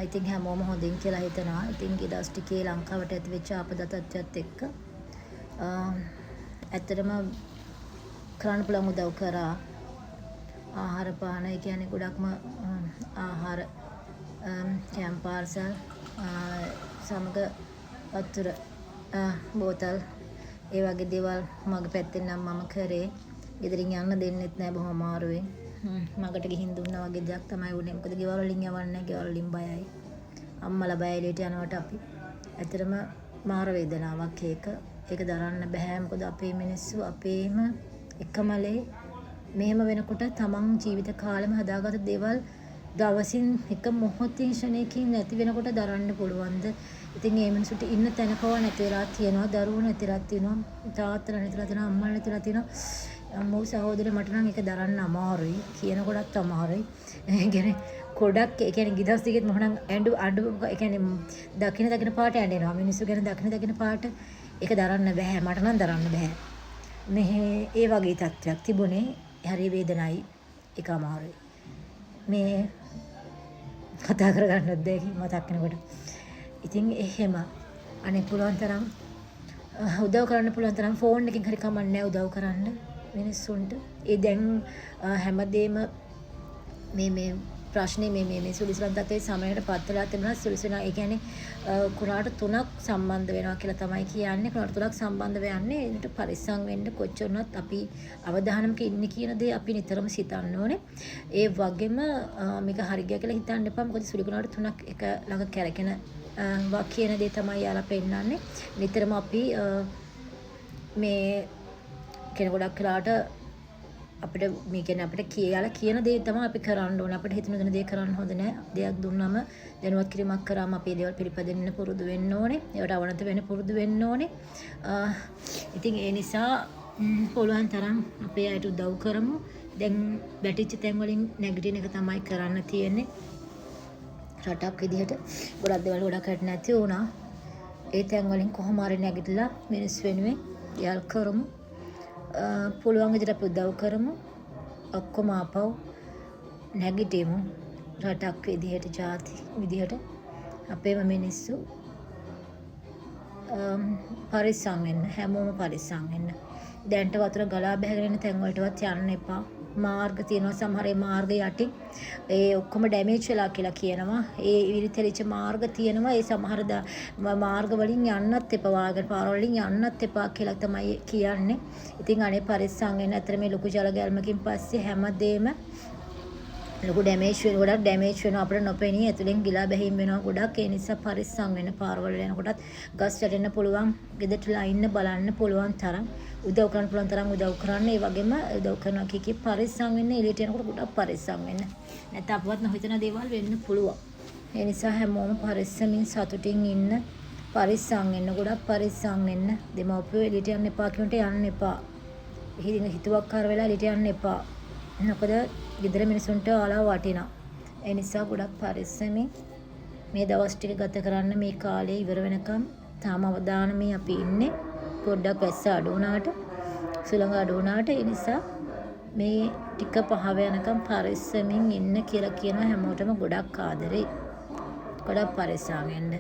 ඉතින් හැමෝම හොඳින් කියලා හිතනවා. ඉතින් ඊ දවස් ටිකේ ලංකාවට ඇතිවෙච්ච ආපදා තත්ත්වයත් එක්ක ඇත්තටම කරන්න පුළුවන් උදව් කරා. ආහාර පාන ඒ කියන්නේ ගොඩක්ම ආහාර කැම් පාර්සල් සමග වතුර බෝතල් ඒ වගේ දේවල් මගේ පැත්තෙන් නම් මම කරේ. ගෙදරින් යන්න දෙන්නෙත් නෑ බොහොම අමාරුවෙන්. මගට ගිහින් දුන්නා වගේ දෙයක් තමයි වුනේ. මොකද ගෙවල් වලින් යවන්නේ ගෙවල් වලින් බයයි. අම්මලා බයයි එළියට යනවට අපි. ඇත්තටම මාර වේදනාවක් ඒක. ඒක දරන්න බෑ. මොකද අපේ මිනිස්සු අපේම එකමලේ මෙහෙම වෙනකොට තමන් ජීවිත කාලෙම හදාගත්ත දේවල් දවසින් එක මොහොතින් ක්ෂණයකින් නැති වෙනකොට දරන්න පුළුවන්ද? ඉතින් මේ මිනිසුන්ට ඉන්න තැනකව නැති වෙලා තියෙනවා. දරුවෝ නැතිලා තියෙනවා. තාත්තලා නැතිලා තියෙනවා. අම්මලා නැතිලා තියෙනවා. අම්මෝ සහෝදරය මට නම් ඒක දරන්න අමාරුයි. කියනකොටත් අමාරුයි. ඒ කියන්නේ ගොඩක් ඒ කියන්නේ ගිදස් දිගෙත් මොහොනම් අඬු ඒ කියන්නේ දකින පාට ඇඬෙනවා. මිනිස්සු ගැන දකින පාට ඒක දරන්න බෑ. මට නම් දරන්න බෑ. මෙහි ඒ වගේ තත්ත්වයක් තිබුණේ. හරි වේදනයි. ඒක අමාරුයි. මේ කතා කරගන්නත් දෙයක් මතක් වෙනකොට. ඉතින් එහෙම අනේ පුළුවන් තරම් උදව් කරන්න පුළුවන් තරම් ෆෝන් එකකින් හරි කමන්නේ උදව් කරන්න මිනිස්සුන්ට. ඒ දැන් හැමදේම මේ ප්‍රශ්නේ මේ සුලිසලන් තත්ත්වයේ සමයකට පත් වෙලා තිබුණා. සුලිසලන් ඒ කියන්නේ කුණාට 3ක් සම්බන්ධ වෙනවා කියලා තමයි කියන්නේ. කුණාට 3ක් සම්බන්ධ වෙන්නේ ඒකට පරිස්සම් වෙන්න කොච්චර වුණත් අපි අවධානමක ඉන්නේ කියන දේ අපි නිතරම සිතන්න ඕනේ. ඒ වගේම මේක හරි ගියා කියලා හිතන්න එපා. මොකද සුලි කුණාට 3ක් එක ළඟ කැරකෙන කියන දේ තමයි යාලා පෙන්නන්නේ. නිතරම අපි මේ කෙන ගොඩක් වෙලාවට අපිට මේ කියන්නේ අපිට කියලා කියන දේ තමයි අපි කරන්න ඕනේ. අපිට හිතන දේ කරන්න හොඳ නැහැ. දෙයක් දුන්නම දැනුවත් කිරීමක් කරාම අපි ඒ දේවල් පිළිපදින්න පුරුදු වෙන්න ඕනේ. ඒවට අවනත වෙන්න පුරුදු වෙන්න ඕනේ. ඉතින් ඒ නිසා පුළුවන් තරම් අපේ අයට උදව් කරමු. දැන් වැටිච්ච තැන් වලින් නැගිටින එක තමයි කරන්න තියෙන්නේ. රටක් විදිහට ගොඩක් දේවල් ගොඩක් නැති වුණා. ඒ තැන් වලින් කොහොම හරි නැගිටලා මිනිස් වෙනුවෙන් යල් කරමු. පුළුවන් විදිහට අපි උදව් කරමු. ඔක්කොම ආපහු නැගිටිමු. රටක් විදිහට ජාති විදිහට අපේම මිනිස්සු පරිස්සම් වෙන්න. හැමෝම පරිස්සම් වෙන්න. දැන්ට වතුර ගලා බහගෙන යන තැන් වලටවත් යන්න එපා. මාර්ග තියෙනවා සමහර ඒ මාර්ග යටින් ඒ ඔක්කොම ඩැමේජ් වෙලා කියලා කියනවා. ඒ විරිතලිච්ච මාර්ග තියෙනවා. ඒ සමහර මාර්ග වලින් යන්නත් එපා. වාගන පාර වලින් යන්නත් එපා කියලා තමයි කියන්නේ. ඉතින් අනේ පරිස්සම් වෙන්න. අතර මේ ලොකු ජල ගැල්මකින් පස්සේ හැමදේම ලොකු ඩැමේජ් වෙනවා. ගොඩක් ඩැමේජ් වෙනවා. අපිට නොපෙනී ඇතුලෙන් ගිලා බැහිම් වෙනවා ගොඩක්. ඒ නිසා පරිස්සම් වෙන්න. පාරවල යනකොටත් ගස් වැටෙන්න පුළුවන්. ගෙදරටලා ඉන්න බලන්න පුළුවන් තරම් උදව් කරන්න පුළුවන් තරම් උදව් කරන්න. ඒ වගේම උදව් කරනවා කිකි පරිස්සම් වෙන්න. එළියට යනකොට ගොඩක් පරිස්සම් වෙන්න. නැත්නම් අපවත් නොහිතන දේවල් වෙන්න පුළුවන්. ඒ නිසා හැමෝම පරිස්සමින් සතුටින් ඉන්න. පරිස්සම් වෙන්න. ගොඩක් පරිස්සම් වෙන්න. දෙමව්පියෝ එළියට යන්න එපා කියනට යන්න එපා. හිතුවක්කාර වෙලා එළියට යන්න එපා. මොකද ගෙදර මිනිසුන්ට ආලා වටිනා. ඒ නිසා ගොඩක් පරිස්සමින් මේ දවස් ටික ගත කරන්න. මේ කාලේ ඉවර වෙනකම් තාම අවදානමේ අපි ඉන්නේ. පොඩ්ඩක් වැස්ස අඩු වුණාට සුළඟ අඩු වුණාට ඒ නිසා මේ ටික පහව යනකම් පරිස්සමින් ඉන්න කියලා කියනවා හැමෝටම ගොඩක් ආදරේ. ගොඩක් පරිස්සම් වෙන්න.